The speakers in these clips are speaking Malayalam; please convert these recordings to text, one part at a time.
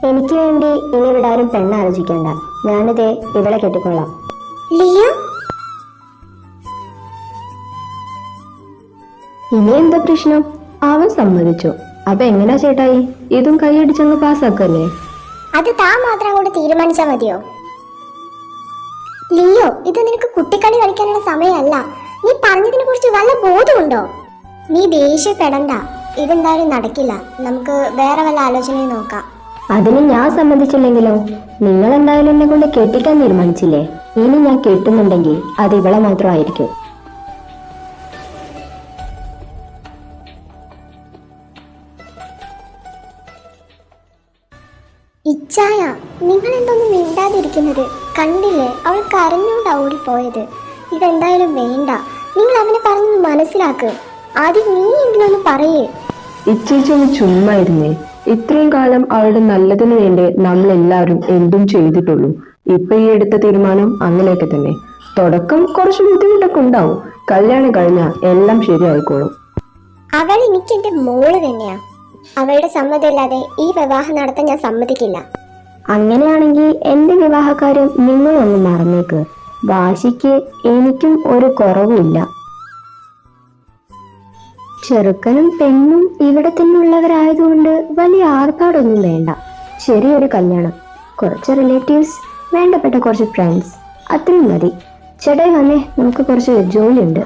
എനിക്ക് വേണ്ടി ഇനി ഇവിടെ ആരും പെണ്ണാലോചിക്കണ്ട. ഞാനിതേ ഇവളെ കെട്ടിക്കൊള്ളാം. ലിയോ, ഇനി എന്താ പ്രശ്നം? അവൻ സമ്മതിച്ചു. അപ്പൊ എങ്ങനാ ചേട്ടായി, ഇതും കൈയടിച്ചങ്ങ് പാസ്സാക്കല്ലേ? അത് താൻ മാത്രം അങ്ങോട്ട് തീരുമാനിച്ചാ മതിയോ? ലിയോ, ഇത് നിനക്ക് കുട്ടിക്കളി കളിക്കാനുള്ള സമയമല്ല. നീ പറഞ്ഞതിനെ കുറിച്ച് വല്ല ബോധമുണ്ടോ? നീ ദേഷ്യപ്പെടണ്ട, ഇതെന്തായാലും നടക്കില്ല. നമുക്ക് വേറെ വല്ല ആലോചനയും നോക്കാം. അതിന് ഞാൻ സമ്മതിച്ചില്ലെങ്കിലോ? നിങ്ങൾ എന്തായാലും എന്നെ കൊണ്ട് കെട്ടിക്കാൻ തീരുമാനിച്ചില്ലേ? ഇനി ഞാൻ കെട്ടുന്നുണ്ടെങ്കിൽ അത് ഇവളെ മാത്രമായിരിക്കും. ഇച്ചായ, നിങ്ങൾ എന്തൊന്നും മിണ്ടാതിരിക്കുന്നത്? കണ്ടില്ലേ, അവൾ കരഞ്ഞോണ്ടാ ഓടിപ്പോയത്. ഇതെന്തായാലും വേണ്ട. നിങ്ങൾ അവനെ പറഞ്ഞൊന്ന് മനസ്സിലാക്ക്. ആദ്യം നീ എന്തിനൊന്ന് പറയേ. ഇച്ചേച്ചൊന്ന് ചുമ്മാ ഇരുന്നേ. ഇത്രയും കാലം അവളുടെ നല്ലതിനു വേണ്ടി നമ്മൾ എല്ലാവരും എന്തും ചെയ്തിട്ടുള്ളൂ. ഇപ്പൊ ഈ എടുത്ത തീരുമാനം അങ്ങനെയൊക്കെ തന്നെ. തുടക്കം കുറച്ച് ബുദ്ധിമുട്ടൊക്കെ ഉണ്ടാവും. കല്യാണം കഴിഞ്ഞാൽ എല്ലാം ശരിയായിക്കോളും. അവൾ എനിക്ക് എന്റെ മോള് തന്നെയാ. അവളുടെ സമ്മതമില്ലാതെ ഈ വിവാഹം നടത്താൻ ഞാൻ സമ്മതിക്കില്ല. അങ്ങനെയാണെങ്കിൽ എന്റെ വിവാഹക്കാര്യം നിങ്ങളൊന്ന് മറന്നേക്ക്. വാശിക്ക് എനിക്കും ഒരു കുറവുമില്ല. ചെറുക്കനും പെണ്ണും ഇവിടെ തന്നെ ഉള്ളവരായതുകൊണ്ട് വലിയ ആർഭാടൊന്നും വേണ്ട. ചെറിയൊരു കല്യാണം, കുറച്ച് റിലേറ്റീവ്സ്, വേണ്ടപ്പെട്ട കുറച്ച് ഫ്രണ്ട്സ്, അത്രയും മതി. ചേട്ടായി വന്നേ, നമുക്ക് കുറച്ച് ജോലിയുണ്ട്.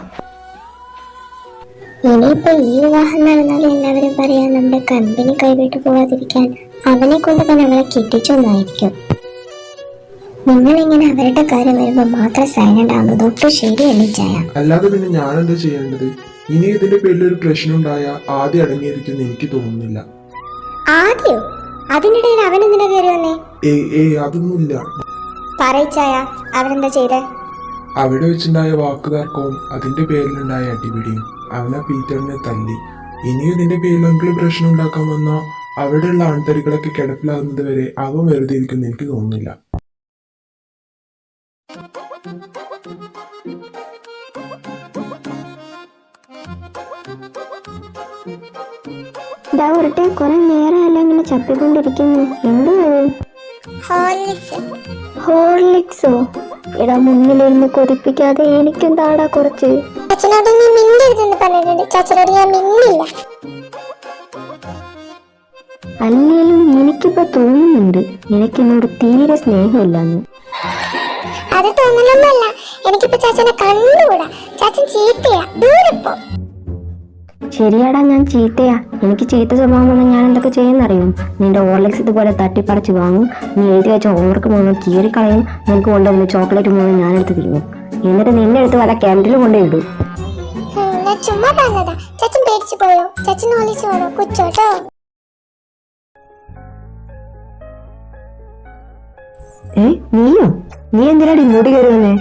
ഇനിയിപ്പോ ഈ വിവാഹം നടന്നാലും എല്ലാവരും പറയാൻ നമ്മുടെ കമ്പനി കൈവിട്ടു പോകാതിരിക്കാൻ അവനെ കൊണ്ട് തന്നെ അവളെ കെട്ടിച്ചൊന്നായിരിക്കും. നിങ്ങൾ ഇങ്ങനെ അവരുടെ കാര്യം വരുമ്പോ മാത്രം സൈലന്റ് ആവുന്നത് ഒട്ടും ശരിയല്ല ചായ. അല്ലാതെ പിന്നെ ഞാൻ എന്താ ചെയ്യേണ്ടത്? ഇനി ഇതിന്റെ പേരിൽ ഒരു പ്രശ്നം ഉണ്ടായ ആദ്യം അടങ്ങിയിരിക്കുമെന്ന് എനിക്ക് തോന്നുന്നില്ല. ആദ്യോ? അതിനിടയിൽ അവൻ എന്തിനാ കയറി വന്നേ? അതൊന്നുമില്ല. പറയിച്ചായ, അവനെന്താ ചെയ്തേ? അവിടെ വെച്ചുണ്ടായ വാക്കുതർക്കവും അതിന്റെ പേരിലുണ്ടായ അടിപിടിയും അവനെ പീറ്ററിനെ തല്ലി. ഇനിയും ഇതിന്റെ പേരിലെങ്കിലും പ്രശ്നം ഉണ്ടാക്കാൻ വന്ന അവിടെയുള്ള ആൺതരികളൊക്കെ കിടപ്പിലാകുന്നത് വരെ അവൻ വെറുതെ ഇരിക്കുമെന്ന് എനിക്ക് തോന്നുന്നില്ല. കുറെ നേരമല്ല ഇങ്ങനെ ചപ്പിക്കൊണ്ടിരിക്കുന്നു. എന്ത് ഹോർലിക്സോ? എടാ, മുന്നിലിരുന്ന് കൊതിപ്പിക്കാതെ എനിക്കും താടാ കുറച്ച്. അച്ഛനോട് നീ മിണ്ടരുതെന്ന് പറഞ്ഞിട്ടുണ്ട്. ചാച്ചനോട് ഞാൻ മിണ്ടില്ല. അല്ലേലും എനിക്കിപ്പോ തോന്നുന്നുണ്ട് നിനക്കെന്നോട് തീരെ സ്നേഹമില്ലെന്ന്. അത് തോന്നലൊന്നുമല്ല, എനിക്കിപ്പോ ചാച്ചനെ കണ്ടുകൂടാ. ചാച്ചൻ ചീത്തയാ, ദൂരെ പോ. ശരിയാടാ, ഞാൻ ചീത്തയാ. എനിക്ക് ചീത്ത സ്വഭാവം വന്നാൽ ഞാൻ എന്തൊക്കെ ചെയ്യുന്നറിയും? നിന്റെ ഓർലിക്സ് ഇതുപോലെ തട്ടിപ്പറിച്ച് വാങ്ങും. നീ എഴുതി വെച്ച ഹോംവർക്ക് മുഴുവൻ കീറിക്കളയും. നിനക്ക് കൊണ്ടുവന്ന് ചോക്ലേറ്റ് മുഴുവൻ ഞാനെടുത്ത് തിരിഞ്ഞു. എന്നിട്ട് നിന്നെ എടുത്ത് വല്ല ക്യാൻഡിൽ കൊണ്ടുപോയിടും. ചുമ്മാ പറഞ്ഞതാ. ചാച്ചൻ പേടിച്ചു പോയോ? ചാച്ചൻ ഓലിച്ചു വേണോ? കുച്ചോട്ടോ. നീയോ? നീ എന്തിനാടി ഇങ്ങോട്ട് കയറി വന്നേ?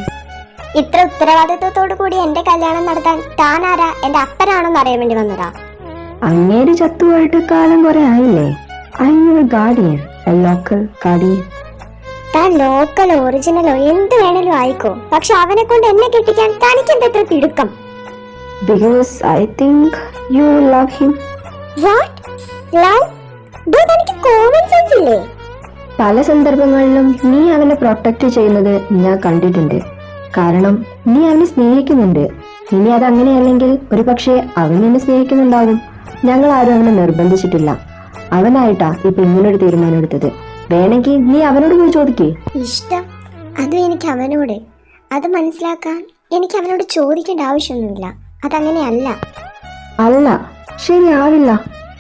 ഇത്ര ഉത്തരവാദിത്വത്തോടു കൂടി എന്റെ കല്യാണം നടത്താൻ താനാരാ? എന്റെ അപ്പനാണോന്ന് അറിയാൻ വേണ്ടി വന്നതാ. അങ്ങേര് ചത്തുവായിട്ട് കാലം കുറെ ആയില്ലേ? Guardian, local guardian. താൻ ലോക്കലോ ഒറിജിനലോ എന്ത് വേണേലും ആയിക്കോ, പക്ഷെ അവനെ കൊണ്ട് എന്നെ കെട്ടിക്കാൻ തനിക്ക് എന്താ ഇത്ര തിടുക്കം? Because I think you love him. What? Love? തനിക്ക് കോമൺ സെൻസ് ഇല്ലേ? പല സന്ദർഭങ്ങളിലും നീ അവനെ പ്രൊട്ടക്ട് ചെയ്യുന്നത് ഞാൻ കണ്ടിട്ടുണ്ട്. കാരണം നീ അവനെ സ്നേഹിക്കുന്നുണ്ട്. ഇനി അത് അങ്ങനെയല്ലെങ്കിൽ ഒരു പക്ഷേ അവൻ നിന്നെ സ്നേഹിക്കുന്നുണ്ടാകും. ഞങ്ങൾ ആരും അവനെ നിർബന്ധിച്ചിട്ടില്ല. അവനായിട്ടാ ഇപ്പൊ ഇങ്ങനൊരു തീരുമാനം എടുത്തത്. വേണമെങ്കിൽ നീ അവനോട് പോയി ചോദിക്കേ. ഇഷ്ടം അതും എനിക്ക് അവനോട്. അത് മനസ്സിലാക്കാൻ എനിക്ക് അവനോട് ചോദിക്കേണ്ട ആവശ്യമൊന്നുമില്ല. അതങ്ങനെയല്ല. അല്ല, ശരിയാവില്ല.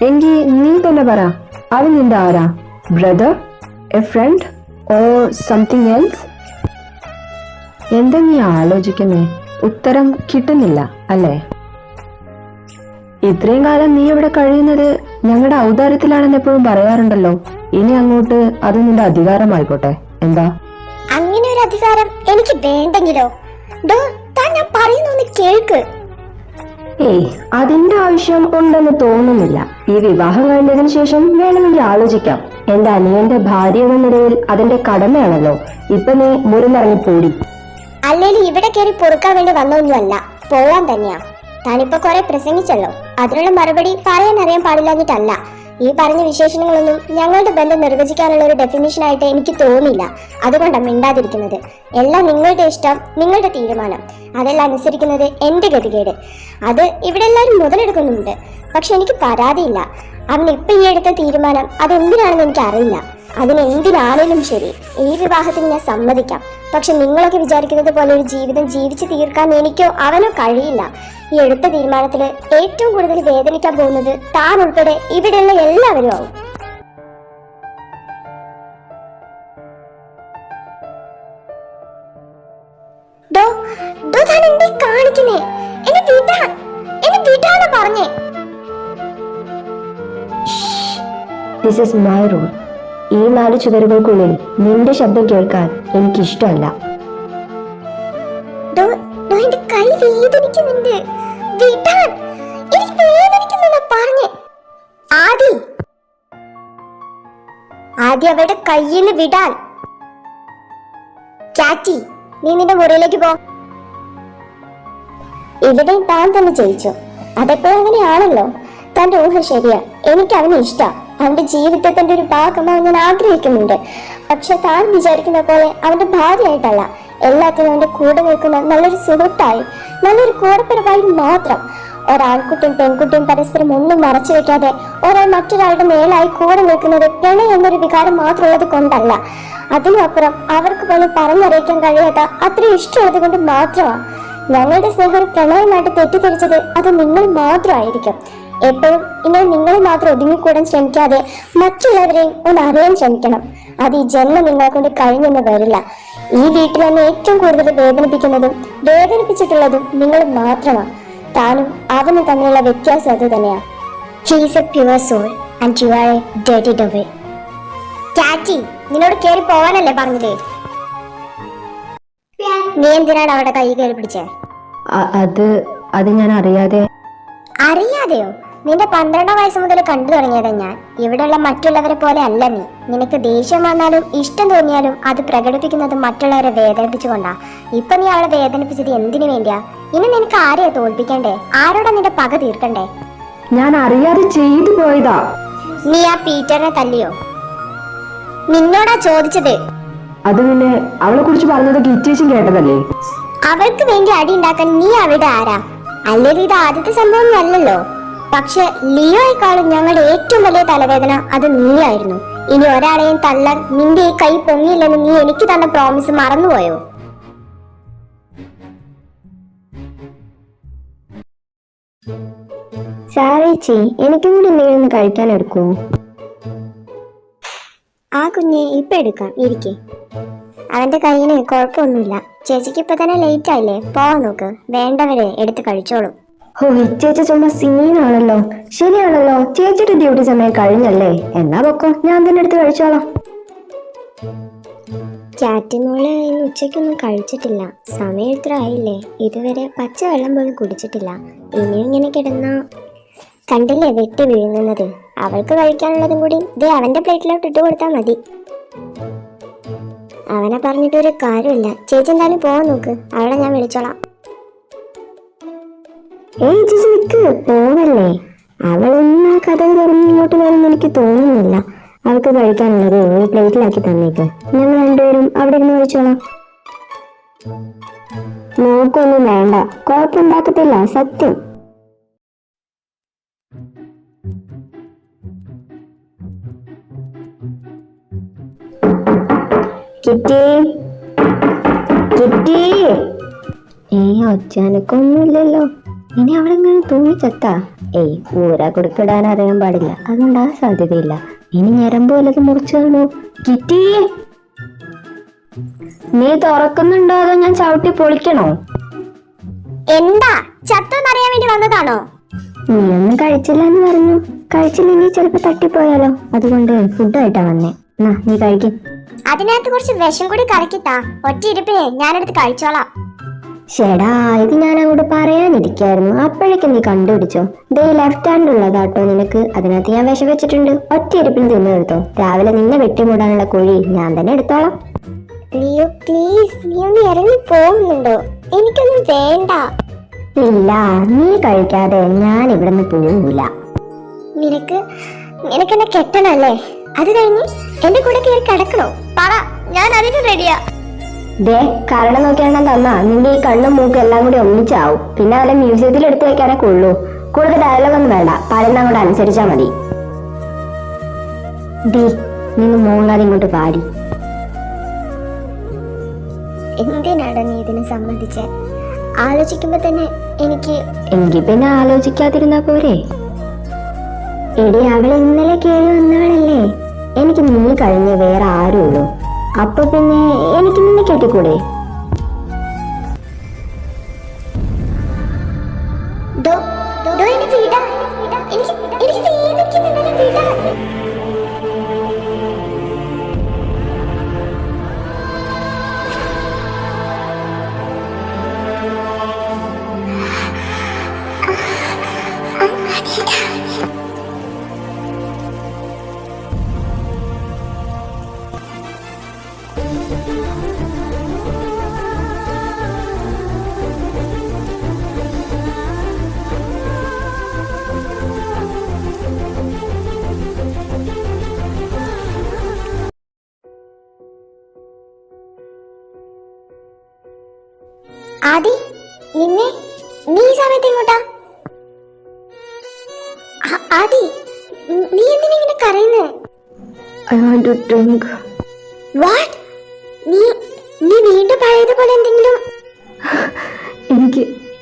എങ്കിൽ നീ തന്നെ പറ, അവൻ നിന്റെ ആരാ? Brother, a friend or something else? എന്താ നീ ആലോചിക്കുന്നേ? ഉത്തരം കിട്ടുന്നില്ല അല്ലേ? ഇത്രയും കാലം നീ ഇവിടെ കഴിയുന്നത് ഞങ്ങളുടെ ഔദാര്യത്തിലാണെന്ന് എപ്പോഴും പറയാറുണ്ടല്ലോ. ഇനി അങ്ങോട്ട് അത് നിന്റെ അധികാരമായിക്കോട്ടെ. എന്താ? അങ്ങനെ ഒരു അധികാരം എനിക്ക് വേണ്ടെങ്കിലോ? താൻ ഞാൻ പറയുന്നൊന്ന് കേൾക്ക്. അതിന്റെ ആവശ്യം ഉണ്ടെന്ന് തോന്നുന്നില്ല. ഈ വിവാഹം കഴിഞ്ഞതിന് ശേഷം വേണമെങ്കിൽ ആലോചിക്കാം. എന്റെ അനിയന്റെ ഭാര്യ എന്ന നിലയിൽ അതിന്റെ കടമയാണല്ലോ. ഇപ്പൊ നീ മുറിനിറങ്ങിപ്പോടി. അല്ലെങ്കിൽ ഇവിടെ കയറി പൊറുക്കാൻ വേണ്ടി വന്നൊന്നുമല്ല, പോവാൻ തന്നെയാ. താനിപ്പോ കുറെ പ്രസംഗിച്ചല്ലോ, അതിനുള്ള മറുപടി പറയാൻ അറിയാൻ പാടില്ലാഞ്ഞിട്ടല്ല. ഈ പറഞ്ഞ വിശേഷണങ്ങളൊന്നും ഞങ്ങളുടെ ബന്ധം നിർവചിക്കാനുള്ള ഒരു ഡെഫിനിഷൻ ആയിട്ട് എനിക്ക് തോന്നില്ല. അതുകൊണ്ടാണ് മിണ്ടാതിരിക്കുന്നത്. എല്ലാം നിങ്ങളുടെ ഇഷ്ടം, നിങ്ങളുടെ തീരുമാനം. അതെല്ലാം അനുസരിക്കുന്നത് എന്റെ ഗതികേട്. അത് ഇവിടെ എല്ലാവരും മുതലെടുക്കുന്നുണ്ട്. പക്ഷെ എനിക്ക് പരാതിയില്ല. അവൻ ഇപ്പൊ ഈ എടുത്ത തീരുമാനം അതെന്തിനാണെന്ന് എനിക്ക് അറിയില്ല. അതിനെന്തിനാണേലും ശരി, ഈ വിവാഹത്തിന് ഞാൻ സമ്മതിക്കാം. പക്ഷെ നിങ്ങളൊക്കെ വിചാരിക്കുന്നത് പോലെ ഒരു ജീവിതം ജീവിച്ചു തീർക്കാൻ എനിക്കോ അവനോ കഴിയില്ല. ഈ എടുത്ത തീരുമാനത്തിൽ ഏറ്റവും കൂടുതൽ വേദനിക്കാൻ പോകുന്നത് താൻ ഉൾപ്പെടെ ഇവിടെയുള്ള എല്ലാവരും ആവും. കാണിക്കുന്നേ പറഞ്ഞേ. This is my rule. ഈ 4 ചുവരുകൾക്കുള്ളിൽ നിന്റെ ശബ്ദം കേൾക്കാൻ എനിക്കിഷ്ടമല്ല. കൈ വേദനിക്കുന്നുണ്ട്. ആദ്യം അവരുടെ കയ്യിൽ നിന്ന് വിടാൻ. കാറ്റി, നീ നിന്റെ മുറിയിലേക്ക് പോ. ഇവിടെ താൻ തന്നെ ജയിച്ചു. അതെപ്പോഴും അങ്ങനെയാണല്ലോ. തന്റെ ഊഹം ശരിയാ. എനിക്ക് അവനെ ഇഷ്ടാ. അവന്റെ ജീവിതത്തിന്റെ ഒരു ഭാഗമാവാൻ ഞാൻ ആഗ്രഹിക്കുന്നുണ്ട്. പക്ഷെ താൻ വിചാരിക്കുന്ന പോലെ അവന്റെ ഭാര്യയായിട്ടല്ല. എല്ലാത്തിനും അവന്റെ കൂടെ നിൽക്കുന്ന നല്ലൊരു സുഹൃത്തായി, നല്ലൊരു കൂടപ്പിറപ്പായി മാത്രം. ഒരാൺകുട്ടിയും പെൺകുട്ടിയും പരസ്പരം ഒന്നും മറച്ചു വെക്കാതെ ഒരാൾ മറ്റൊരാളുടെ മേലായി കൂടെ നിൽക്കുന്നത് പ്രണയം എന്നൊരു വികാരം മാത്രമുള്ളത് കൊണ്ടല്ല. അതിനപ്പുറം അവർക്ക് പോലും പറഞ്ഞറിയിക്കാൻ കഴിയാത്ത അത്രയും ഇഷ്ടമുള്ളത് കൊണ്ട് മാത്രമാണ്. ഞങ്ങളുടെ സ്നേഹം ഒരു പ്രണയമായിട്ട് തെറ്റിദ്ധരിച്ചത് അത് നിങ്ങൾ മാത്രമായിരിക്കും. എപ്പോഴും ഇങ്ങനെ നിങ്ങളെ മാത്രം ഒതുങ്ങിക്കൂടാൻ ശ്രമിക്കാതെ മറ്റുള്ളവരെയും ഒന്ന് അറിയാൻ ശ്രമിക്കണം. അത് ഈ ജന്മം നിങ്ങളെ കൊണ്ട് കഴിഞ്ഞെന്ന് വരില്ല. ഈ വീട്ടിൽ തന്നെ ഏറ്റവും കൂടുതൽ വേദനിപ്പിക്കുന്നതും വേദനിപ്പിച്ചിട്ടുള്ളതും നിങ്ങൾ മാത്രമാണ്. താനും അവനും തമ്മിലുള്ള വ്യത്യാസം അത് തന്നെയാണ്. He is a pure soul and you are a dirty devil. കാറ്റി, നിന്നോട് കേറി പോവാനല്ലേ പറഞ്ഞത്? നീ എന്തിനാണ് അവിടെ കൈ കയറി പിടിച്ചേ? അത് ഞാൻ അറിയാതെ. അറിയാതെയോ? നിന്റെ 12 വയസ്സ് മുതൽ കണ്ടു തുടങ്ങിയതാ ഞാൻ. ഇവിടെയുള്ള മറ്റുള്ളവരെ പോലെ അല്ല നീ. നിനക്ക് ദേഷ്യം വന്നാലും ഇഷ്ടം തോന്നിയാലും അത് പ്രകടിപ്പിക്കുന്നത് മറ്റുള്ളവരെ വേദനിപ്പിച്ചുകൊണ്ടാ. ഇപ്പൊ നീ അവളെ വേദനിപ്പിച്ചത് എന്തിനു വേണ്ടിയാ? ഇനി നിനക്ക് ആരെയാ തോൽപ്പിക്കണ്ടേ? ആരോടാ നിന്റെ പക തീർക്കണ്ടേ? ഞാൻ അറിയാതെ ചെയ്തു പോയതാ. നീ ആ പീറ്ററിനെ തല്ലിയോ? നിന്നോടാ ചോദിച്ചത്. അത് പിന്നെ അവളെ കുറിച്ച് പറഞ്ഞതൊക്കെ ഇച്ചേച്ചും കേട്ടതല്ലേ? അവൾക്ക് വേണ്ടി അടി ഉണ്ടാക്കാൻ നീ അവിടെ ആരാ? അല്ലെങ്കിൽ ഇത് ആദ്യത്തെ സംഭവം അല്ലല്ലോ. പക്ഷെ ലിയോയെക്കാളും ഞങ്ങളുടെ ഏറ്റവും വലിയ തലവേദന അത് നീയായിരുന്നു. ഇനി ഒരാളെയും തല്ലാൻ നിന്റെ ഈ കൈ പൊങ്ങിയില്ലെന്ന് നീ എനിക്ക് തന്ന പ്രോമിസ് മറന്നുപോയോ? സാറേച്ചി, എനിക്കും കൂടി എന്തെങ്കിലും ഒന്ന് കഴിക്കാൻ എടുക്കൂ. ആ കുഞ്ഞെ ഇപ്പൊ എടുക്കാം, ഇരിക്കേ. അവന്റെ കയ്യിന് കുഴപ്പമൊന്നുമില്ല. ചേച്ചിക്ക് ഇപ്പൊ തന്നെ ലേറ്റ് ആയില്ലേ? പോവാൻ നോക്ക്. വേണ്ടവരെ എടുത്ത് കഴിച്ചോളൂ. ഓ, ചേച്ചി ചുമ്മാ സീനാണല്ലോ. ശരിയാണല്ലോ, ചേച്ചിയുടെ ഡ്യൂട്ടി സമയം കഴിഞ്ഞല്ലേ? എന്നാ പൊക്കോ, ഞാൻ തന്നെ എടുത്ത് കഴിച്ചോളാം. ക്യാറ്റിമോള് ഇന്ന് ഉച്ചയ്ക്കൊന്നും കഴിച്ചിട്ടില്ല. സമയം ഇത്ര ആയില്ലേ? ഇതുവരെ പച്ചവെള്ളം പോലും കുടിച്ചിട്ടില്ല. ഇനിയും ഇങ്ങനെ കിടന്ന കണ്ടില്ലേ വെട്ടി വീഴുന്നത്? അവൾക്ക് കഴിക്കാനുള്ളതും കൂടി ദേ അവന്റെ പ്ലേറ്റിലോട്ട് ഇട്ട് കൊടുത്താൽ മതി. അവനെ പറഞ്ഞിട്ടൊരു കാര്യമില്ല. ചേച്ചി എന്തായാലും പോവാൻ നോക്ക്. അവളെ ഞാൻ വിളിച്ചോളാം. ഏയ് ചേച്ചി നിക്ക്, പോവല്ലേ. അവളൊന്നും ആ കഥ തുറന്ന് ഇങ്ങോട്ട് വരുമെന്ന് എനിക്ക് തോന്നുന്നില്ല. അവൾക്ക് കഴിക്കാനുള്ളത് ഒരു പ്ലേറ്റിലാക്കി തന്നേക്ക്. ഞങ്ങൾ രണ്ടുപേരും അവിടെ ഇരുന്ന് കഴിച്ചോളാം. നോക്കൊന്നും വേണ്ട, കുഴപ്പമുണ്ടാക്കത്തില്ല, സത്യം. Kitty, Kitty. ഒച്ചാനൊക്കൊന്നുമില്ലല്ലോ. ഇനി അവളെങ്ങനെ തൂങ്ങിച്ചത്താ? ഊരാ കൊടുക്കിടാൻ അറിയാൻ പാടില്ല, അതുകൊണ്ട് ആ സാധ്യതയില്ല. ഇനി ഞരമ്പ് വല്ലതും മുറിച്ചാണോ? കിറ്റി, നീ തുറക്കുന്നുണ്ടോ അതോ ഞാൻ ചവിട്ടി പൊളിക്കണോ? എന്താ ചത്തോന്നറിയാൻ വേണ്ടി വന്നതാണോ? നീ ഒന്നും കഴിച്ചില്ല എന്ന് പറഞ്ഞു. കഴിച്ചില്ലെങ്കിൽ ചിലപ്പോ തട്ടിപ്പോയാലോ, അതുകൊണ്ട് ഫുഡായിട്ടാ വന്നേ. നീ കഴിക്കും. അതിനകത്ത് കുറച്ച് വിഷം കൂടി കലക്കിത്താ. ഒറ്റ ഇരിപ്പിനെ ഞാനെടുത്ത് കഴിച്ചോളാം. ചേടാ, ഇത് ഞാൻ അങ്ങോട്ട് പറയാനിരിക്കായിരുന്നു, അപ്പോഴേക്കും നീ കണ്ടുപിടിച്ചോ. ദേ ലെഫ്റ്റ് ഹാൻഡ് ഉള്ളതാട്ടോ നിനക്ക്. അതിനകത്ത് ഞാൻ വിഷം വെച്ചിട്ടുണ്ട്. ഒറ്റ ഇരിപ്പിന് തിന്നെടുത്തോ. രാവിലെ നിന്നെ വെട്ടിമൂടാനുള്ള കുഴി ഞാൻ തന്നെ എടുത്തോളാം. ലിയോ പ്ലീസ്, നീ ഒന്ന് ഇറങ്ങി പോകുന്നുണ്ടോ? എനിക്കൊന്നും വേണ്ട. ഇല്ല, നീ കഴിക്കാതെ ഞാൻ ഇവിടുന്ന് പോവില്ല. നിനക്ക് നിനക്കെന്നെ കെട്ടണല്ലേ? അത് കഴിഞ്ഞ് എന്റെ കൂടെ കയറി കിടക്കണോ? പറ, ഞാൻ അതിന് റെഡിയാ. ദേ, കാരണം നോക്കിയാൽ തന്നാ നിന്റെ ഈ കണ്ണും മൂക്കും എല്ലാം കൂടി ഒന്നിച്ചാവും. പിന്നെ വല്ല മ്യൂസിയത്തിൽ എടുത്തു വെക്കാനൊക്കെ ഉള്ളൂ. കൂടുതൽ ഡയലോഗൊന്നും വേണ്ട, പറയുന്ന അങ്ങോട്ട് അനുസരിച്ചാ മതി. ദേ, നിന്ന് മോങ്ങാതെ ഇങ്ങോട്ട് പാടി. എന്തിനാണ് നീ ഇതിനെ സമ്മതിച്ചേ? ആലോചിക്കുമ്പോ തന്നെ എങ്കിൽ പിന്നെ ആലോചിക്കാതിരുന്നാ പോരെ? എടി, അവൾ ഇന്നലെ കയറി വന്നവളല്ലേ. എനിക്ക് നീ കഴിഞ്ഞ് വേറെ ആരുള്ളൂ. അപ്പൊ പിന്നെ എനിക്ക് നിന്നെ കെട്ടിക്കൂടെ? ആദി, നീ ഈ സമയത്ത് എങ്ങോട്ടാ? ആദി, നീ എന്തിനാ ഇങ്ങനെ കരയുന്നേ? I want to drink. What? നീ വീണ്ടും പഴയതുപോലെ എന്തെങ്കിലും?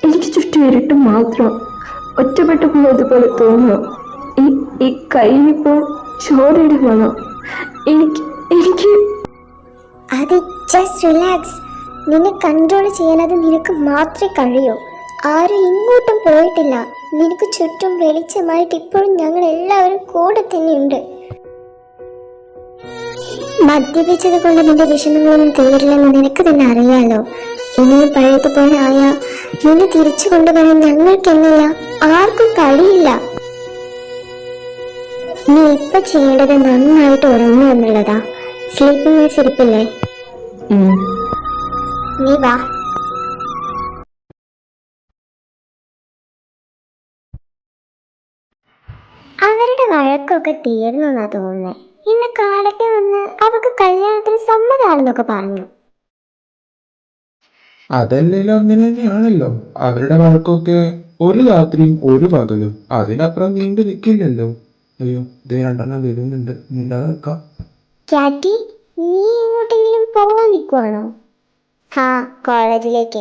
എനിക്ക് ചുറ്റും ഇരുട്ട് മാത്രം. ഒറ്റപ്പെട്ടു പോയതുപോലെ തോന്നുന്നു. ഈ കയ്യിലിപ്പോ ചോരയുടെ മണം. എനിക്ക് ആദി, ജസ്റ്റ് റിലാക്സ്. നിന്നെ കൺട്രോൾ ചെയ്യാനത് നിനക്ക് മാത്രമേ കഴിയൂ. ആരും ഇങ്ങോട്ടും പോയിട്ടില്ല. നിനക്ക് ചുറ്റും വെളിച്ചമായിട്ട് ഇപ്പോഴും ഞങ്ങൾ എല്ലാവരും കൂടെ തന്നെയുണ്ട്. മദ്യപിച്ചത് കൊണ്ട് നിന്റെ വിഷമങ്ങളൊന്നും തീരില്ലെന്ന് നിനക്ക് തന്നെ അറിയാലോ. ഇനിയും പഴയതുപോലെ ആയാ നിന്നെ തിരിച്ചു കൊണ്ടുവരാൻ ഞങ്ങൾക്കെന്നില്ല, ആർക്കും കഴിയില്ല. നീ ഇപ്പൊ ചെയ്യേണ്ടത് നന്നായിട്ട് ഉറങ്ങുക എന്നുള്ളതാ. സ്ലീപ്പിംഗ് മിൽസ് ഇരിപ്പില്ലേ? നീ വാ. അവരുടെ വഴക്കൊക്കെ തീർന്നു എന്നാ തോന്നുന്നേ. ഇന്ന് കാലത്തെ വന്ന് അവർക്ക് കല്യാണത്തിന് സമ്മതമാണെന്നൊക്കെ പറഞ്ഞു. അതല്ലല്ലോ, അങ്ങനെ തന്നെയാണല്ലോ. അവരുടെ വഴക്കൊക്കെ ഒരു രാത്രിയും ഒരു പകലും, അതിനപ്പുറം നീണ്ടു നിൽക്കില്ലല്ലോ. അയ്യോ, ഇത് രണ്ടെണ്ണം വരുന്നുണ്ട്. മിണ്ടാതെ നിൽക്കാം. ക്യാറ്റി, നീ എങ്ങോട്ടെങ്കിലും പോവാൻ നിൽക്കുവാണോ? കോളേജിലേക്ക്.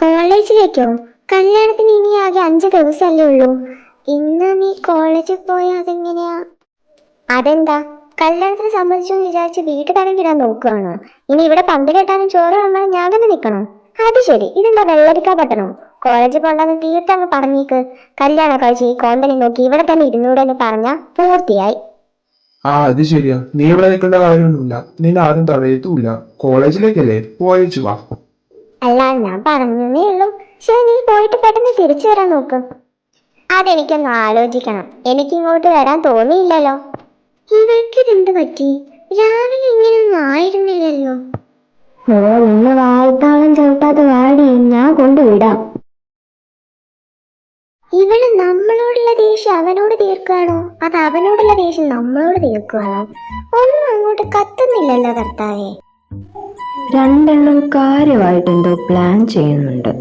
കോളേജിലേക്കോ? കല്യാണത്തിന് ഇനി ആകെ 5 ദിവസമല്ലേ ഉള്ളൂ. ഇന്ന് നീ കോളേജിൽ പോയാൽ അതെങ്ങനെയാ? അതെന്താ, കല്യാണത്തിന് സമ്മതിച്ചെന്ന് വിചാരിച്ച് വീട്ടിൽ തടം വിടാൻ നോക്കുകയാണോ? ഇനി ഇവിടെ പന്ത് കെട്ടാനും ചോറ് വന്നാൽ ഞാൻ തന്നെ നിൽക്കണോ? അത് ശരി, ഇതെന്താ വെള്ളരിക്കാ പട്ടണോ? കോളേജിൽ പോകണ്ടെന്ന് തീർത്തങ്ങ് പറഞ്ഞേക്ക്. കല്യാണം കഴിച്ച് ഈ കോന്തനെ നോക്കി ഇവിടെ തന്നെ ഇരുന്നൂടെ എന്ന് പറഞ്ഞാൽ പൂർത്തിയായി. അത് ശരിയാ. നീ ഇവിടെ നിൽക്കേണ്ട കാര്യമൊന്നുമില്ല. നിന്നെ ആരും തടയത്തുമില്ല. കോളേജിലേക്കല്ലേ, പോയച്ചു വാ. അല്ല, ഞാൻ പറഞ്ഞേ ഉള്ളൂ. ശരി, നീ പോയിട്ട് പെട്ടെന്ന് തിരിച്ചു വരാൻ നോക്ക്. അതെനിക്കൊന്ന് ആലോചിക്കണം. എനിക്കിങ്ങോട്ട് വരാൻ തോന്നിയില്ലല്ലോ. ഇവയ്ക്കിതെന്ത് പറ്റി? രാവിലെ ഇങ്ങനെയൊന്നും ആയിരുന്നില്ലല്ലോ. നിന്ന് വായത്താളം ചവിട്ടാത്ത വാടി, ഞാൻ കൊണ്ടുവിടാം. ഇവള് നമ്മളോടുള്ള ദേഷ്യം അവനോട് തീർക്കുകയാണോ, അത് അവനോടുള്ള ദേഷ്യം നമ്മളോട് തീർക്കുകയാണോ? ഒന്നും അങ്ങോട്ട് കത്തുന്നില്ലല്ലോ കർത്താവേ. രണ്ടെണ്ണം കാര്യമായിട്ട് എന്തോ പ്ലാൻ ചെയ്യുന്നുണ്ട്.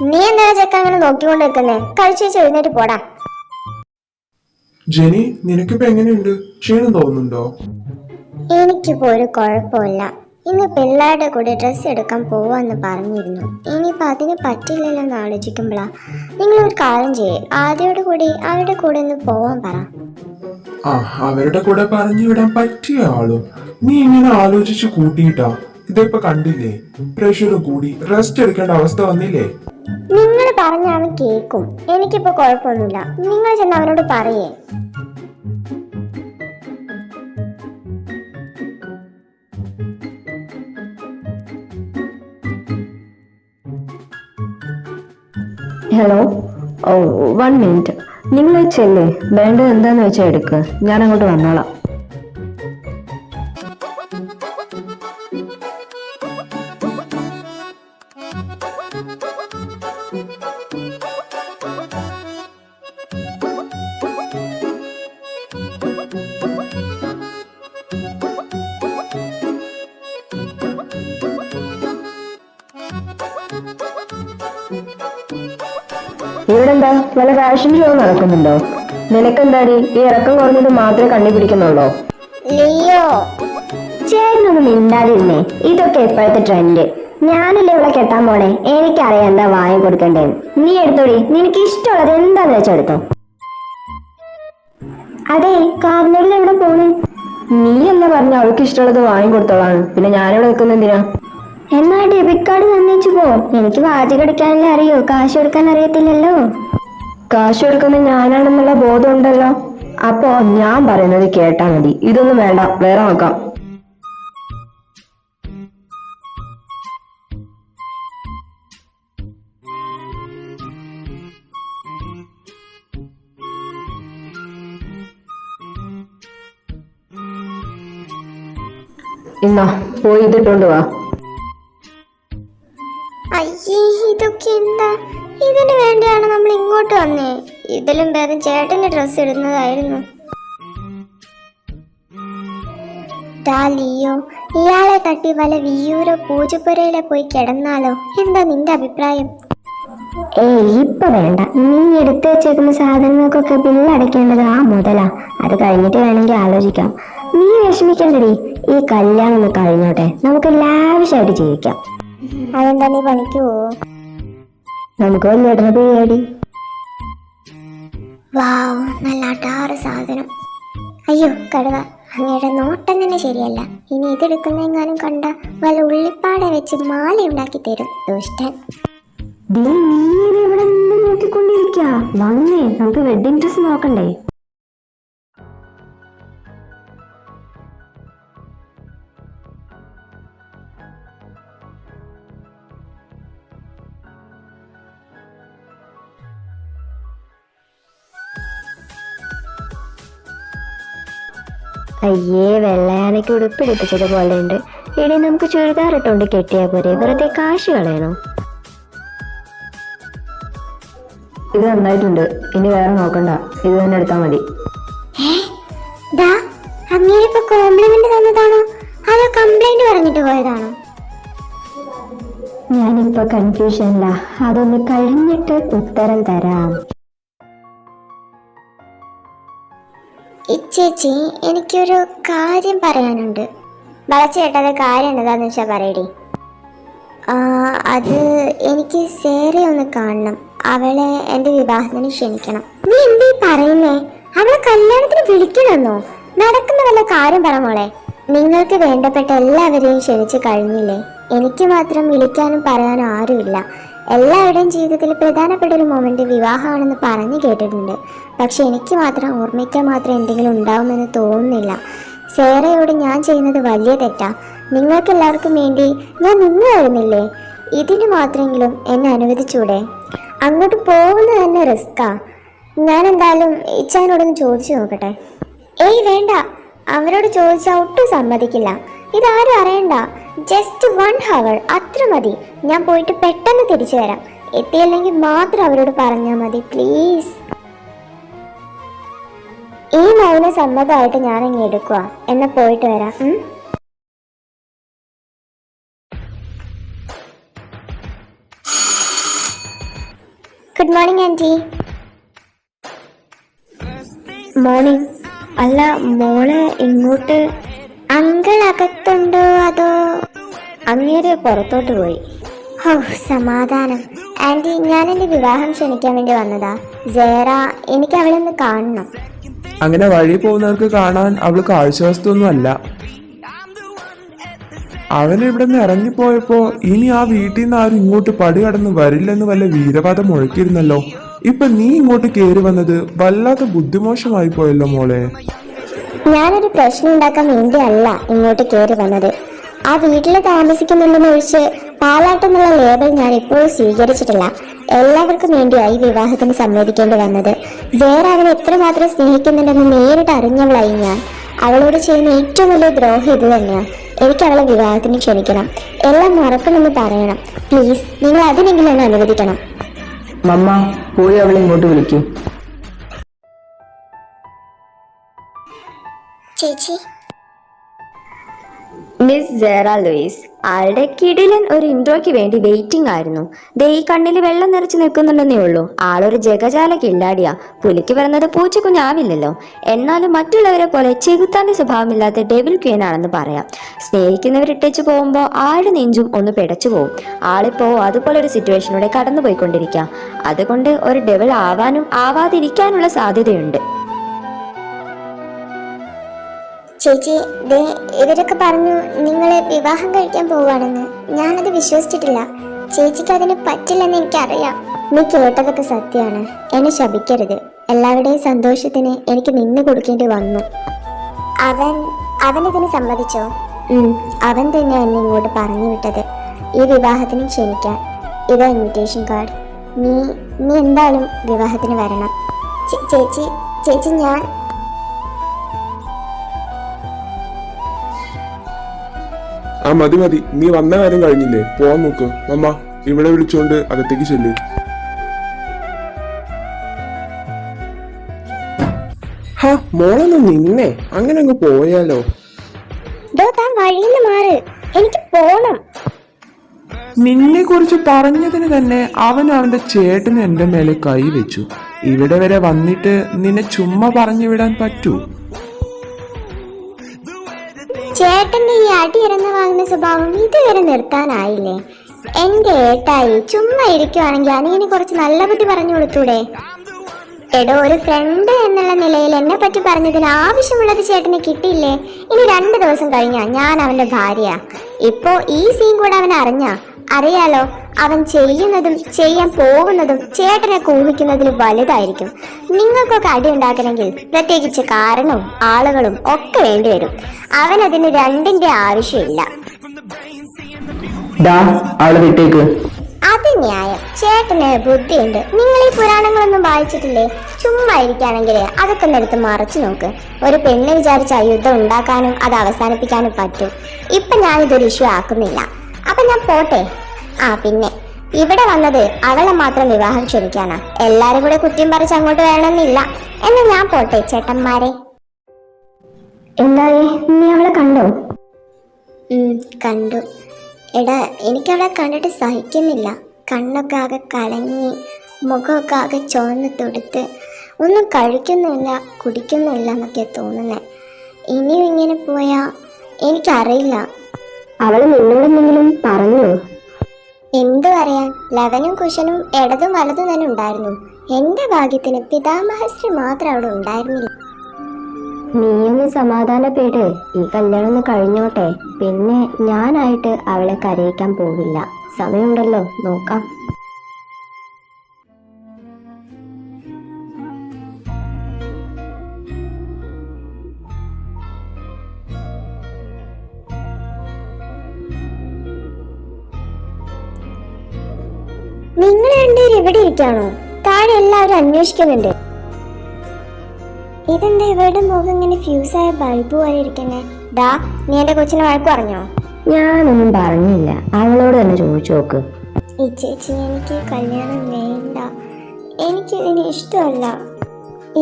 നീ എന്താ ചെക്ക അങ്ങനെ നോക്കിക്കൊണ്ട് നിൽക്കുന്നേ? കഴിച്ചു എഴുന്നേറ്റ് പോടാ. ജെനി, നിനക്കിപ്പോ എങ്ങനെയുണ്ട്? ക്ഷീണം തോന്നുന്നുണ്ടോ? എനിക്കിപ്പോ ഒരു കുഴപ്പമില്ല. ഇന്ന് പിള്ളേരുടെ കൂടെ ഡ്രസ്സ് എടുക്കാൻ പോവാന്ന് പറഞ്ഞിരുന്നു. ഇനിയിപ്പോ അതിന് പറ്റില്ലല്ലോ എന്ന് ആലോചിക്കുമ്പോഴാ. നിങ്ങളൊരു കാര്യം ചെയ്യേ, ആദ്യയോട് കൂടി അവരുടെ കൂടെ ഒന്ന് പോവാൻ പറ. അവരുടെ കൂടെ പറഞ്ഞു വിടാൻ പറ്റിയ ആളും നീ ഇങ്ങനെ ആലോചിച്ച് കൂട്ടിയിട്ടാ. ഇതിപ്പോ കണ്ടില്ലേ, പ്രഷർ കൂടി റെസ്റ്റ് എടുക്കേണ്ട അവസ്ഥ വന്നില്ലേ? നിങ്ങൾ പറഞ്ഞ അവൻ കേൾക്കും. എനിക്കിപ്പോ കുഴപ്പമൊന്നുമില്ല. നിങ്ങൾ ചെന്ന് അവനോട് പറയേ. Hello, 1 minute. നിങ്ങൾ ചെല്ലേ, വേണ്ടത് എന്താന്ന് വെച്ചാൽ എടുക്ക്. ഞാൻ അങ്ങോട്ട് വന്നോളാം. ഇവിടെ എന്താ വല്ല ഫാഷൻ ഷോ നടക്കുന്നുണ്ടോ? നിനക്കെന്താടി ഈ ഇറക്കം കുറഞ്ഞത് മാത്രമേ കണ്ണി പിടിക്കുന്നുള്ളോ? ലിയോ, ചേട്ടനൊന്നും മിണ്ടാതിരുന്നേ. ഇതൊക്കെ ഇപ്പോഴത്തെ ട്രെൻഡ്. ഞാനല്ലേ ഇവിടെ കെട്ടാൻ പോണേ, എനിക്കറിയാം എന്താ വാങ്ങി കൊടുക്കണ്ടേന്ന്. നീ എടുത്തോടി, നിനക്ക് ഇഷ്ടമുള്ളത് എന്താന്ന് വെച്ചാ എടുത്തോ. അതെ, കാർണിവലിൽ എവിടെ പോണേ? നീ എന്താ പറഞ്ഞ അവൾക്ക് ഇഷ്ടമുള്ളത് വാങ്ങി കൊടുത്തോളാണ്, പിന്നെ ഞാനിവിടെ നിൽക്കുന്ന എന്തിനാ? എന്നാ ഡെബിറ്റ് കാർഡ് തന്നേച്ചു പോ. എനിക്ക് വാചകം എടുക്കാനല്ലേ അറിയോ, കാശ് കൊടുക്കാൻ അറിയത്തില്ലല്ലോ. കാശ് കൊടുക്കുന്നത് ഞാനാണെന്നുള്ള ബോധം ഉണ്ടല്ലോ. അപ്പോ ഞാൻ പറയുന്നത് കേട്ടാ മതി. ഇതൊന്നും വേണ്ട, വേറെ നോക്കാം. എന്നാ പോയി ഇതിട്ടോണ്ട് വാ. അയ്യേ, ഇതൊക്കെ എന്താ? ഇതിന് വേണ്ടിയാണ് നമ്മൾ ഇങ്ങോട്ട് വന്നേ. ഇതിലും ഭേദം ചേട്ടന്റെ ഡ്രസ്സ് ഇടുന്നതായിരുന്നു. ലിയോ, ഇയാളെ തട്ടി വല്ല വിയൂരോ പൂജപ്പുരയിലെ പോയി കിടന്നാലോ? എന്താ നിന്റെ അഭിപ്രായം? ഇപ്പൊ വേണ്ട. നീ എടുത്തു വെച്ചേക്കുന്ന സാധനങ്ങൾക്കൊക്കെ ബില്ല് അടയ്ക്കേണ്ടത് ആ മുതലാ. അത് കഴിഞ്ഞിട്ട് വേണമെങ്കിൽ ആലോചിക്കാം. നീ വിഷമിക്കണ്ടടി, ഈ കല്യാണം ഒന്ന് കഴിഞ്ഞോട്ടെ, നമുക്ക് ലാവിഷായിട്ട് ജീവിക്കാം. അതെന്താ, നീ പണിക്ക് പോവോ? നമുക്ക് വലിയ പേടി. വാവ്, നല്ല അടാറ് സാധനം. അയ്യോ കടുവ, അങ്ങയുടെ നോട്ടം തന്നെ ശരിയല്ല. ഇനി ഇതെടുക്കുന്നെങ്ങാനും കണ്ട വല്ല ഉള്ളിപ്പാട വെച്ച് മാല ഉണ്ടാക്കി തരും ദുഷ്ടൻ. നീ ഇവിടെ നിന്ന് നോക്കിക്കൊണ്ടിരിക്ക. വന്നേ, നമുക്ക് വെഡിങ് ഡ്രസ് നോക്കണ്ടേ? അയ്യേ, വെള്ളയാനയ്ക്ക് ഉടുപ്പിടിപ്പിച്ചത് പോലെയുണ്ട്. ഇനി നമുക്ക് ചുരിദാർ ഇട്ടുകൊണ്ട് കെട്ടിയാ പോരെ, വെറുതെ കാശ് കളയണോ? ഇത് നന്നായിട്ടുണ്ട്, ഇനി വേറെ നോക്കണ്ട, ഇത് തന്നെ എടുത്താൽ മതി. അങ്ങേരിപ്പോ കോംപ്ലിമെന്റ് തന്നതാണോ അതോ കംപ്ലൈന്റ് പറഞ്ഞിട്ട് പോയതാണോ? ഞാനിപ്പോ കൺഫ്യൂഷനില്ല, അതൊന്ന് കഴിഞ്ഞിട്ട് ഉത്തരം തരാം. ചേച്ചി, എനിക്കൊരു കാര്യം പറയാനുണ്ട്. വളച്ചേട്ടത് കാര്യം എന്താന്ന് വെച്ചാ പറയടി. അത് എനിക്ക് സേറെ ഒന്ന് കാണണം. അവളെ എൻ്റെ വിവാഹത്തിന് ക്ഷണിക്കണം. നീ എന്തീ പറയുന്നേ? അവളെ കല്യാണത്തിന് വിളിക്കണമെന്നോ? നടക്കുന്ന വല്ല കാര്യം പറ മോളെ. നിങ്ങൾക്ക് വേണ്ടപ്പെട്ട എല്ലാവരെയും ക്ഷണിച്ച് കഴിഞ്ഞില്ലേ? എനിക്ക് മാത്രം വിളിക്കാനും പറയാനും ആരുമില്ല. എല്ലാവരുടെയും ജീവിതത്തിൽ പ്രധാനപ്പെട്ട ഒരു മൊമെന്റ് വിവാഹമാണെന്ന് പറഞ്ഞു കേട്ടിട്ടുണ്ട്. പക്ഷെ എനിക്ക് മാത്രം ഓർമ്മിക്കാൻ മാത്രം എന്തെങ്കിലും ഉണ്ടാവുമെന്ന് തോന്നുന്നില്ല. സേറയോട് ഞാൻ ചെയ്യുന്നത് വലിയ തെറ്റാ. നിങ്ങൾക്ക് എല്ലാവർക്കും വേണ്ടി ഞാൻ നിന്ന് വരുന്നില്ലേ? ഇതിന് മാത്രമെങ്കിലും എന്നെ അനുവദിച്ചൂടെ? അങ്ങോട്ട് പോകുന്നത് തന്നെ റിസ്ക്കാ. ഞാൻ എന്തായാലും ഇച്ചാനോടൊന്ന് ചോദിച്ചു നോക്കട്ടെ. വേണ്ട, അവരോട് ചോദിച്ചാൽ ഒട്ടും സമ്മതിക്കില്ല. ഇതാരും അറിയണ്ട. ജസ്റ്റ് 1 hour അത്ര മതി. ഞാൻ പോയിട്ട് പെട്ടെന്ന് തിരിച്ചു വരാം. എത്തിയില്ലെങ്കിൽ മാത്രം അവരോട് പറഞ്ഞാൽ മതി, പ്ലീസ്. ഈ മൗന സമ്മതമായിട്ട് ഞാനങ്ങ് എടുക്കുക. എന്നാ പോയിട്ട് വരാം. Good morning anti. മോർണിംഗ്. അല്ല മോള് ഇങ്ങോട്ട്? അങ്കിൾ അകത്തുണ്ടോ അതോ? അങ്ങേര് പുറത്തോട്ട് പോയി. സമാധാനം. ആൻറ്റി, ഞാൻ എൻ്റെ വിവാഹം ക്ഷണിക്കാൻ വേണ്ടി വന്നതാ. സേറ, എനിക്ക് അവളൊന്ന് കാണണം. അങ്ങനെ വഴി പോകുന്നവർക്ക് കാണാൻ അവള് കാഴ്ചവസ്തുവൊന്നും അല്ല. അവൻ ഇവിടെ നിന്ന് ഇറങ്ങിപ്പോയപ്പോ ഇനി ആ വീട്ടിൽ നിന്ന് ആരും ഇങ്ങോട്ട് പടി കടന്ന് വരില്ലെന്ന് വല്ല വീരവാദം മുഴക്കിയിരുന്നല്ലോ. ഇപ്പൊ നീ ഇങ്ങോട്ട് കയറി വന്നത് വല്ലാത്ത ബുദ്ധിമോശമായി പോയല്ലോ മോളെ. ഞാനൊരു പ്രശ്നം ഉണ്ടാക്കാൻ വേണ്ടിയല്ല ഇങ്ങോട്ട് കയറി വന്നത്. ആ വീട്ടിൽ താമസിക്കുന്നുണ്ടെന്ന് ഒഴിച്ച് പാലാട്ടെന്നുള്ള ലേബൽ ഞാൻ ഇപ്പോഴും സ്വീകരിച്ചിട്ടില്ല. എല്ലാവർക്കും വേണ്ടിയായി വിവാഹത്തിന് സമ്മതിക്കേണ്ടി വന്നത്. വേറെ അവനെ എത്രമാത്രം സ്നേഹിക്കുന്നുണ്ടെന്ന് നേരിട്ട് അറിഞ്ഞവളായി ഞാൻ. അവളോട് ചെയ്യുന്ന ഏറ്റവും വലിയ ദ്രോഹം ഇത് തന്നെയാണ്. എനിക്ക് അവളെ വിവാഹത്തിന് ക്ഷണിക്കണം. എല്ലാം മറക്കണമെന്ന് പറയണം. പ്ലീസ്, നിങ്ങൾ അതിനെങ്കിലും എന്നെ അനുവദിക്കണം. മമ്മ, പോയി അവളെ ഇങ്ങോട്ട് വിളിക്കൂ. ചേച്ചി. മിസ് സേറ ലൂയിസ്, ആളുടെ കിടിലൻ ഒരു ഇൻട്രോയ്ക്ക് വേണ്ടി വെയിറ്റിംഗ് ആയിരുന്നു. ദേ ഈ കണ്ണിൽ വെള്ളം നിറച്ച് നിൽക്കുന്നുണ്ടെന്നേ ഉള്ളൂ. ആളൊരു ജഗജാല കില്ലാടിയാ. പുലിക്ക് വരുന്നത് പൂച്ചക്കുഞ്ഞാവില്ലല്ലോ. എന്നാലും മറ്റുള്ളവരെ പോലെ ചെകുത്താന്റെ സ്വഭാവമില്ലാത്ത ഡെവിൽ ക്വീൻ ആണെന്ന് പറയാം. സ്നേഹിക്കുന്നവരിട്ടേച്ച് പോകുമ്പോൾ ആരുടെ നെഞ്ചും ഒന്ന് പിടച്ചു പോകും. ആളിപ്പോ അതുപോലെ ഒരു സിറ്റുവേഷനിലൂടെ കടന്നുപോയിക്കൊണ്ടിരിക്കുക. അതുകൊണ്ട് ഒരു ഡെവിൾ ആവാനും ആവാതിരിക്കാനുള്ള സാധ്യതയുണ്ട്. ചേച്ചി, ദേ ഇവരൊക്കെ പറഞ്ഞു നിങ്ങളെ വിവാഹം കഴിക്കാൻ പോവാണെന്ന്. ഞാനത് വിശ്വസിച്ചിട്ടില്ല. ചേച്ചിക്ക് അതിന് പറ്റില്ലെന്ന് എനിക്കറിയാം. നീ കേട്ടതൊക്കെ സത്യമാണ്. എന്നെ ശപിക്കരുത്. എല്ലാവരുടെയും സന്തോഷത്തിന് എനിക്ക് നിന്ന് കൊടുക്കേണ്ടി വന്നു. അവനിതിന് സമ്മതിച്ചോ? അവൻ തന്നെ എന്നെ ഇങ്ങോട്ട് പറഞ്ഞു വിട്ടത് ഈ വിവാഹത്തിന് ക്ഷണിക്കാൻ. ഇതാ ഇൻവിറ്റേഷൻ കാർഡ്. നീ എന്തായാലും വിവാഹത്തിന് വരണം. ചേച്ചി ഞാൻ ആ മതി മതി, നീ വന്ന കാര്യം കഴിഞ്ഞില്ലേ? പോവാൻ നോക്ക്. മമ്മ ഇവിടെ വിളിച്ചോണ്ട് അകത്തേക്ക് ചെല്ല്. ഹാ മോളൊന്ന് നിന്നെ, അങ്ങനെ അങ്ങ് പോയാലോ? വഴിന്ന് മാറ്, എനിക്ക് പോണം. നിന്നെ കുറിച്ച് പറഞ്ഞതിന് തന്നെ അവൻ അവന്റെ ചേട്ടന് എന്റെ മേലെ കൈ വെച്ചു. ഇവിടെ വരെ വന്നിട്ട് നിന്നെ ചുമ്മാ പറഞ്ഞു വിടാൻ പറ്റൂ? ചേട്ടന്റെ ഈ അടി ഇറന്ന് വാങ്ങുന്ന സ്വഭാവം ഇതുവരെ നിർത്താനായില്ലേ? എന്റെ ഏട്ടായി ചുമ്മാ ഇരിക്കുവാണെങ്കിൽ അനിയന് കുറച്ച് നല്ല ബുദ്ധി പറഞ്ഞു കൊടുത്തൂടെ? എടോ, ഒരു ഫ്രണ്ട് എന്നുള്ള നിലയിൽ എന്നെ പറ്റി പറഞ്ഞതിന് ആവശ്യമുള്ളത് ചേട്ടന് കിട്ടിയില്ലേ? ഇനി 2 ദിവസം കഴിഞ്ഞാ ഞാൻ അവന്റെ ഭാര്യ. ഇപ്പോ ഈ സീൻ കൂടെ അവൻ അറിയാലോ. അവൻ ചെയ്യുന്നതും ചെയ്യാൻ പോകുന്നതും ചേട്ടനെ ഊഹിക്കുന്നതിൽ വലുതായിരിക്കും. നിങ്ങൾക്കൊക്കെ അടി ഉണ്ടാക്കണമെങ്കിൽ പ്രത്യേകിച്ച് കാരണവും ആളുകളും ഒക്കെ വേണ്ടിവരും. അവനതിന് 2ന്റെ ആവശ്യമില്ല. അത് ന്യായം. ചേട്ടന് ബുദ്ധിയുണ്ട്. നിങ്ങൾ ഈ പുരാണങ്ങളൊന്നും വായിച്ചിട്ടില്ലേ? ചുമ്മാ ഇരിക്കുകയാണെങ്കിൽ അതൊക്കെ ഒന്ന് എടുത്ത് മറച്ചു നോക്ക്. ഒരു പെണ്ണ് വിചാരിച്ച യുദ്ധം ഉണ്ടാക്കാനും അത് അവസാനിപ്പിക്കാനും പറ്റും. ഇപ്പൊ ഞാനിതൊരു ഇഷ്യൂ ആക്കുന്നില്ല. അപ്പൊ ഞാൻ പോട്ടെ. പിന്നെ ഇവിടെ വന്നത് അവളെ മാത്രം വിവാഹം ക്ഷണിക്കാനാ. എല്ലാരും കൂടെ കുറ്റിയും പറിച്ച് അങ്ങോട്ട് വേണമെന്നില്ല. എന്നാ ഞാൻ പോട്ടെ ചേട്ടന്മാരെ. എന്തായി, നീ അവളെ കണ്ടോ? കണ്ടു. എടാ, എനിക്കവളെ കണ്ടിട്ട് സഹിക്കുന്നില്ല. കണ്ണൊക്കെ ആകെ കലങ്ങി, മുഖമൊക്കെ ആകെ ചുവന്ന് തുടുത്ത്, ഒന്നും കഴിക്കുന്നില്ല കുടിക്കുന്നില്ല എന്നൊക്കെ തോന്നുന്നേ. ഇനിയും ഇങ്ങനെ പോയാ എനിക്കറിയില്ല. അവള് നിന്നോടെന്തെങ്കിലും പറഞ്ഞോ? എന്തു പറയാൻ, ലവനും കുശനും ഇടതും വലതും തന്നെ ഉണ്ടായിരുന്നു. എന്റെ ഭാഗ്യത്തിന് പിതാമഹശ്രീ മാത്രം അവിടെ ഉണ്ടായിരുന്നില്ല. നീയൊന്ന് സമാധാനപ്പെട്. ഈ കല്യാണം ഒന്ന് കഴിഞ്ഞോട്ടെ. പിന്നെ ഞാനായിട്ട് അവളെ കരയിക്കാൻ പോവില്ല. സമയമുണ്ടല്ലോ, നോക്കാം. നിങ്ങൾ രണ്ടുപേരും ഇവിടെ ഇരിക്കാണോ? താഴെ എല്ലാവരും അന്വേഷിക്കുന്നുണ്ട്. ഇതെന്താ ഇവരുടെ മുഖം ഇങ്ങനെ ഫ്യൂസായ ബൾബ് പോലെ ഇരിക്കുന്നേ? ഡാ, നീ എന്റെ കൊച്ചിനെ വഴക്ക് പറഞ്ഞോ? ഞാനൊന്നും പറഞ്ഞില്ല. അവളോട് തന്നെ ചോദിച്ചു നോക്ക്. ഈ ചേച്ചി, എനിക്ക് കല്യാണം വേണ്ട. എനിക്ക് ഇതിന്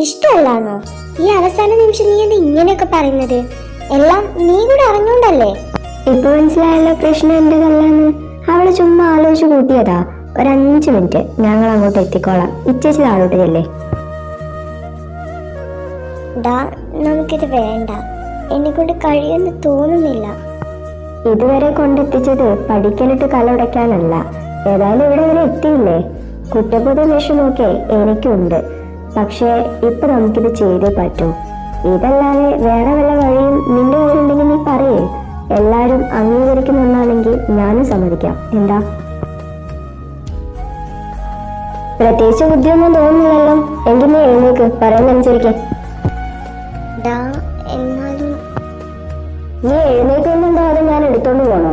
ഇഷ്ടമല്ലാന്നോ? ഈ അവസാന നിമിഷം നീ എന്താ ഇങ്ങനെയൊക്കെ പറയുന്നത്? എല്ലാം നീ കൂടെ അറിഞ്ഞോണ്ടല്ലേ? ഇപ്പൊ മനസ്സിലായല്ലോ പ്രശ്നം എന്റേതല്ലാന്ന്. അവള് ചുമ്മാ ആലോചിച്ച് കൂട്ടിയതാ. ഒരു 5 മിനിറ്റ്, ഞങ്ങൾ അങ്ങോട്ട് എത്തിക്കോളാം. ഇച്ചേച്ചി താഴോട്ട് ചെല്ലേ. ഡാ, നമുക്കിത് വേണ്ട. എന്നെ കൊണ്ട് കഴിയുമെന്ന് തോന്നുന്നില്ല. ഇതുവരെ കൊണ്ടെത്തിച്ചത് പഠിക്കലിട്ട് കലടയ്ക്കാനല്ല. ഏതായാലും ഇവിടെ വരെ എത്തിയില്ലേ? കുറ്റബോധ വിഷമമൊക്കെ എനിക്കുണ്ട്. പക്ഷേ ഇപ്പൊ നമുക്കിത് ചെയ്തേ പറ്റൂ. ഇതല്ലാതെ വേറെ വല്ല വഴിയും നിന്റെ കയ്യിലുണ്ടെങ്കിൽ നീ പറയേ. എല്ലാരും അംഗീകരിക്കുന്ന ഒന്നാണെങ്കിൽ ഞാനും സമ്മതിക്കാം. എന്താ? പ്രത്യേകിച്ച് ബുദ്ധിയൊന്നും തോന്നുന്നില്ലല്ലോ. എങ്കിൽ നീ എഴുന്നേക്ക്, പറയുന്നനുസരിക്കാം. എന്നാലും നീ എഴുന്നേക്കുന്നുണ്ടോ അതോ ഞാൻ എടുത്തോണ്ട് പോണോ?